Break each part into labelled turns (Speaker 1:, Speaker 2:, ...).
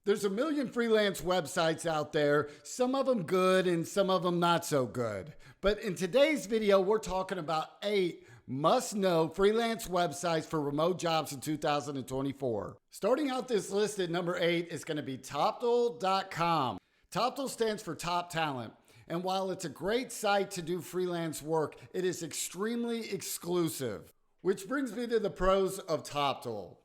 Speaker 1: There's a million freelance websites out there, some of them good and some of them not so good. But in today's video, we're talking about 8 must-know freelance websites for remote jobs in 2024. Starting out this list at number 8 is going to be Toptal.com. Toptal stands for Top Talent. And while it's a great site to do freelance work, it is extremely exclusive. Which brings me to the pros of Toptal.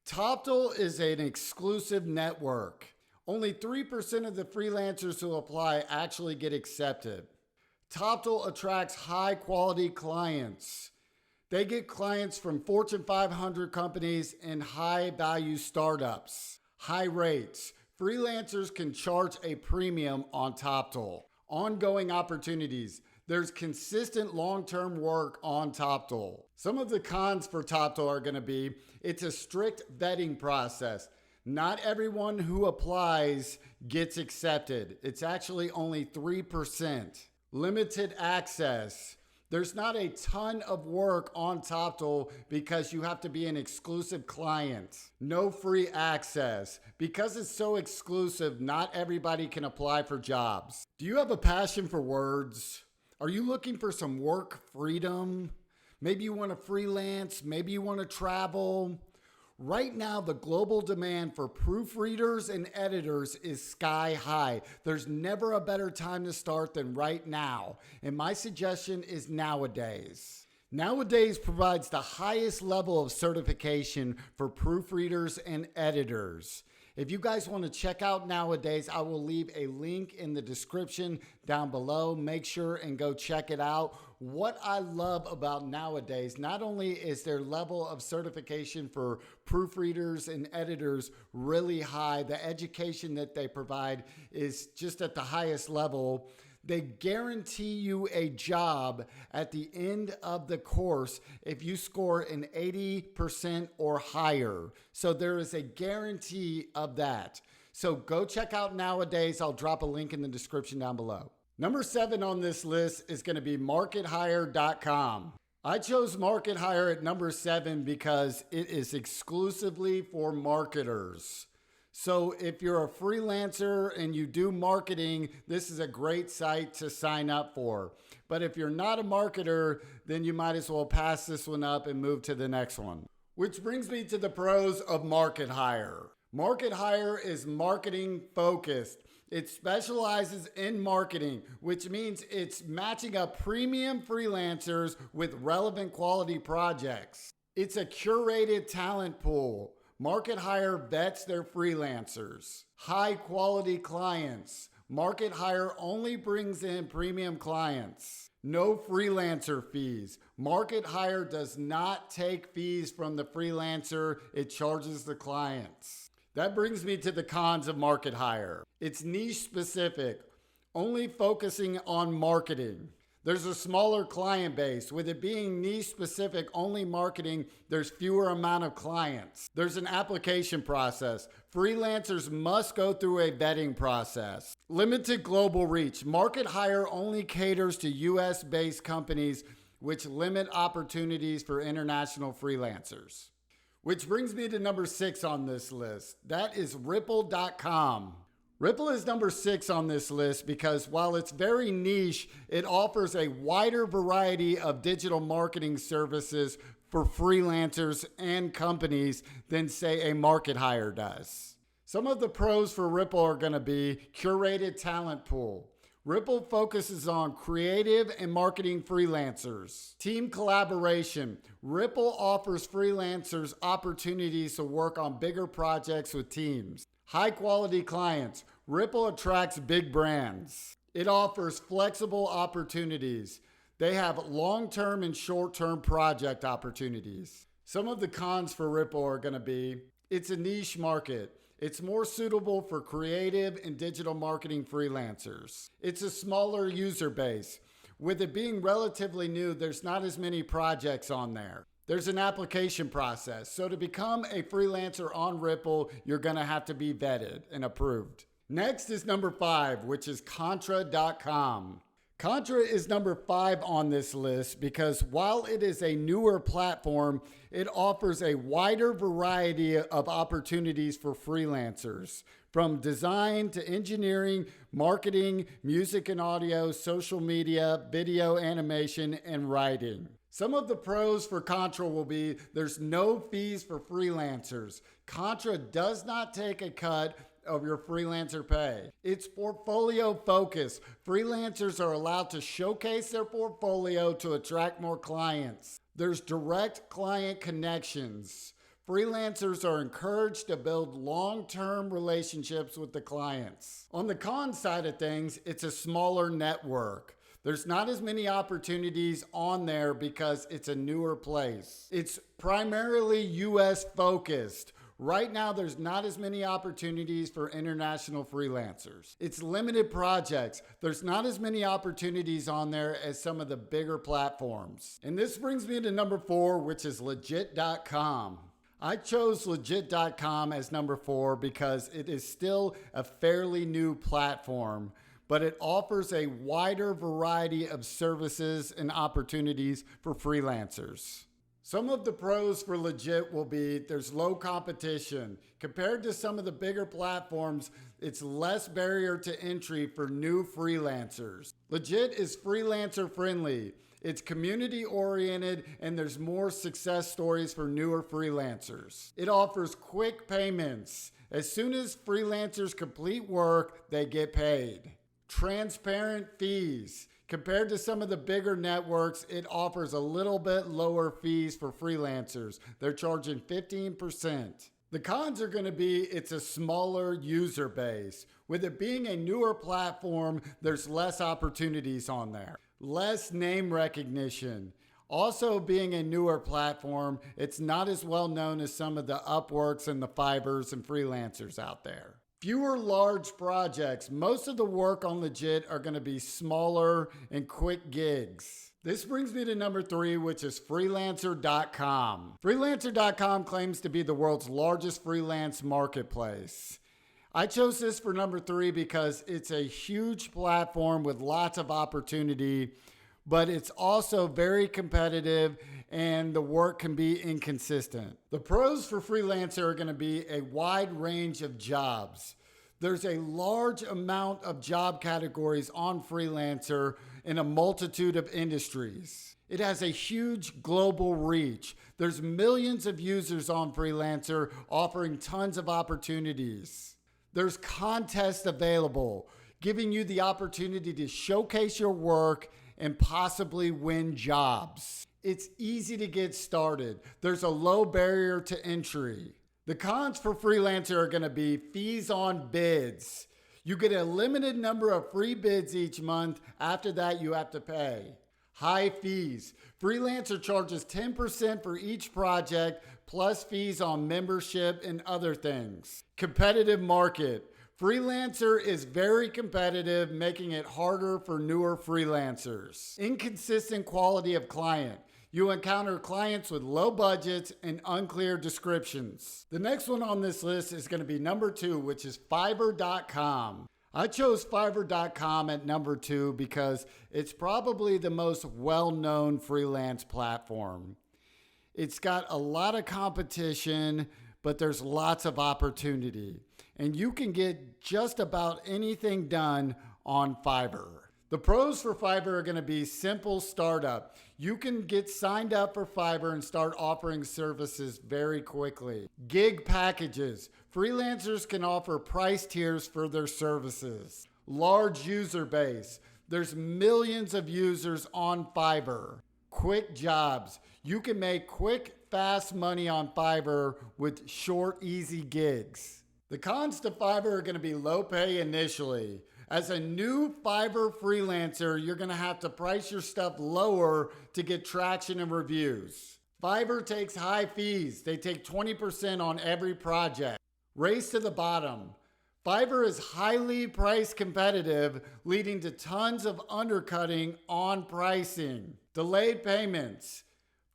Speaker 1: Toptal is an exclusive network. Only 3% of the freelancers who apply actually get accepted. Toptal attracts high quality clients. They get clients from Fortune 500 companies and high value startups. High rates. Freelancers can charge a premium on Toptal. Ongoing opportunities. There's consistent long-term work on Toptal. Some of the cons for Toptal are going to be, it's a strict vetting process. Not everyone who applies gets accepted. It's actually only 3%. Limited access. There's not a ton of work on Toptal because you have to be an exclusive client. No free access. Because it's so exclusive, not everybody can apply for jobs. Do you have a passion for words? Are you looking for some work freedom? Maybe you want to freelance, maybe you want to travel. Right now, the global demand for proofreaders and editors is sky high. There's never a better time to start than right now. And my suggestion is Nowadays. Nowadays provides the highest level of certification for proofreaders and editors. If you guys want to check out Nowadays, I will leave a link in the description down below. Make sure and go check it out. What I love about Nowadays, not only is their level of certification for proofreaders and editors really high, the education that they provide is just at the highest level. They guarantee you a job at the end of the course if you score an 80% or higher. So there is a guarantee of that. So go check out Nowadays. I'll drop a link in the description down below. Number 7 on this list is going to be Markethire.com. I chose Markethire at number 7 because it is exclusively for marketers. So if you're a freelancer and you do marketing, this is a great site to sign up for. But if you're not a marketer, then you might as well pass this one up and move to the next one. Which brings me to the pros of Markethire. Markethire is marketing focused. It specializes in marketing, which means it's matching up premium freelancers with relevant quality projects. It's a curated talent pool. Markethire vets their freelancers. High quality clients. Markethire only brings in premium clients. No freelancer fees. Markethire does not take fees from the freelancer. It charges the clients. That brings me to the cons of Markethire. It's niche specific, only focusing on marketing. There's a smaller client base. With it being niche specific, only marketing, there's fewer amount of clients. There's an application process. Freelancers must go through a vetting process. Limited global reach. Markethire only caters to US-based companies, which limit opportunities for international freelancers. Which brings me to number 6 on this list. That is Ripple.com. Ripple is number 6 on this list because while it's very niche, it offers a wider variety of digital marketing services for freelancers and companies than, say, a Markethire does. Some of the pros for Ripple are going to be curated talent pool. Ripple focuses on creative and marketing freelancers. Team collaboration. Ripple offers freelancers opportunities to work on bigger projects with teams. High quality clients. Ripple attracts big brands. It offers flexible opportunities. They have long-term and short-term project opportunities. Some of the cons for Ripple are going to be, it's a niche market. It's more suitable for creative and digital marketing freelancers. It's a smaller user base. With it being relatively new, there's not as many projects on there. There's an application process. So to become a freelancer on Ripple, you're going to have to be vetted and approved. Next is number 5, which is Contra.com. Contra is number 5 on this list because while it is a newer platform, it offers a wider variety of opportunities for freelancers. from design to engineering, marketing, music and audio, social media, video animation, and writing. Some of the pros for Contra will be there's no fees for freelancers. Contra does not take a cut of your freelancer pay. It's portfolio focused. Freelancers are allowed to showcase their portfolio to attract more clients. There's direct client connections. Freelancers are encouraged to build long-term relationships with the clients. On the con side of things, it's a smaller network. There's not as many opportunities on there because it's a newer place. It's primarily US focused. Right now, there's not as many opportunities for international freelancers. It's limited projects. There's not as many opportunities on there as some of the bigger platforms. And this brings me to number 4, which is Legiit.com. I chose Legiit.com as number 4 because it is still a fairly new platform, but it offers a wider variety of services and opportunities for freelancers. Some of the pros for Legiit will be there's low competition. Compared to some of the bigger platforms, it's less barrier to entry for new freelancers. Legiit is freelancer friendly. It's community oriented and there's more success stories for newer freelancers. It offers quick payments. As soon as freelancers complete work, they get paid. Transparent fees. Compared to some of the bigger networks, it offers a little bit lower fees for freelancers. They're charging 15%. The cons are going to be it's a smaller user base. With it being a newer platform, there's less opportunities on there. Less name recognition. Also being a newer platform, it's not as well known as some of the Upworks and the Fiverrs and freelancers out there. Fewer large projects. Most of the work on Legiit are going to be smaller and quick gigs. This brings me to number 3, which is Freelancer.com. Freelancer.com claims to be the world's largest freelance marketplace. I chose this for number 3 because it's a huge platform with lots of opportunity, but it's also very competitive and the work can be inconsistent. The pros for Freelancer are going to be a wide range of jobs. There's a large amount of job categories on Freelancer in a multitude of industries. It has a huge global reach. There's millions of users on Freelancer offering tons of opportunities. There's contests available, giving you the opportunity to showcase your work and possibly win jobs. It's easy to get started. There's a low barrier to entry. The cons for Freelancer are going to be fees on bids. You get a limited number of free bids each month. After that, you have to pay. High fees. Freelancer charges 10% for each project, plus fees on membership and other things. Competitive market. Freelancer is very competitive, making it harder for newer freelancers. Inconsistent quality of client. You encounter clients with low budgets and unclear descriptions. The next one on this list is going to be number 2, which is Fiverr.com. I chose Fiverr.com at number 2 because it's probably the most well-known freelance platform. It's got a lot of competition, but there's lots of opportunity. And you can get just about anything done on Fiverr. The pros for Fiverr are going to be simple startup. You can get signed up for Fiverr and start offering services very quickly. Gig packages. Freelancers can offer price tiers for their services. Large user base. There's millions of users on Fiverr. Quick jobs. You can make quick, fast money on Fiverr with short, easy gigs. The cons to Fiverr are going to be low pay initially. As a new Fiverr freelancer, you're going to have to price your stuff lower to get traction and reviews. Fiverr takes high fees. They take 20% on every project. Race to the bottom. Fiverr is highly price competitive, leading to tons of undercutting on pricing. Delayed payments.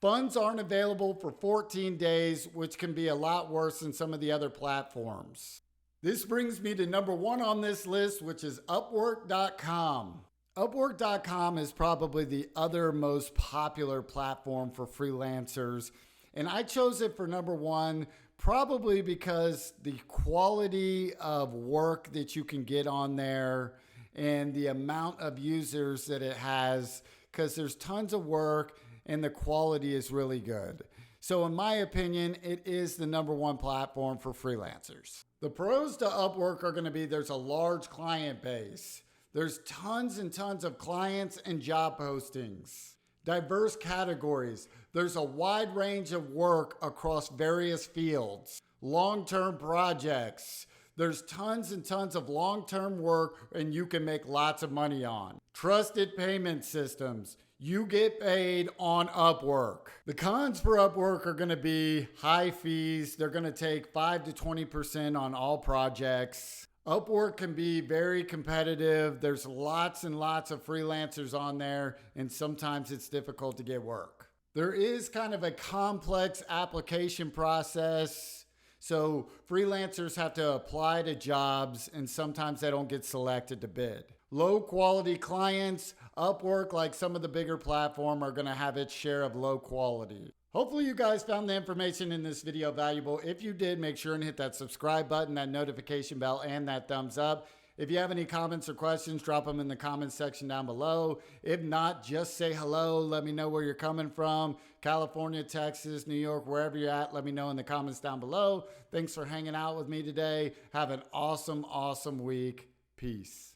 Speaker 1: Funds aren't available for 14 days, which can be a lot worse than some of the other platforms. This brings me to number 1 on this list, which is Upwork.com. Upwork.com is probably the other most popular platform for freelancers, and I chose it for number 1 Probably because the quality of work that you can get on there and the amount of users that it has, because there's tons of work and the quality is really good. So in my opinion, it is the #1 platform for freelancers. The pros to Upwork are going to be there's a large client base. There's tons and tons of clients and job postings. Diverse categories. There's a wide range of work across various fields. Long-term projects. There's tons and tons of long-term work and you can make lots of money on. Trusted payment systems. You get paid on Upwork. The cons for Upwork are going to be high fees. They're going to take 5 to 20% on all projects. Upwork can be very competitive. There's lots and lots of freelancers on there, and sometimes it's difficult to get work. There is kind of a complex application process. So freelancers have to apply to jobs, and sometimes they don't get selected to bid. Low quality clients. Upwork, like some of the bigger platforms, are going to have its share of low quality. Hopefully you guys found the information in this video valuable. If you did, make sure and hit that subscribe button, that notification bell, and that thumbs up. If you have any comments or questions, drop them in the comments section down below. If not, just say hello. Let me know where you're coming from. California, Texas, New York, wherever you're at, let me know in the comments down below. Thanks for hanging out with me today. Have an awesome, awesome week. Peace.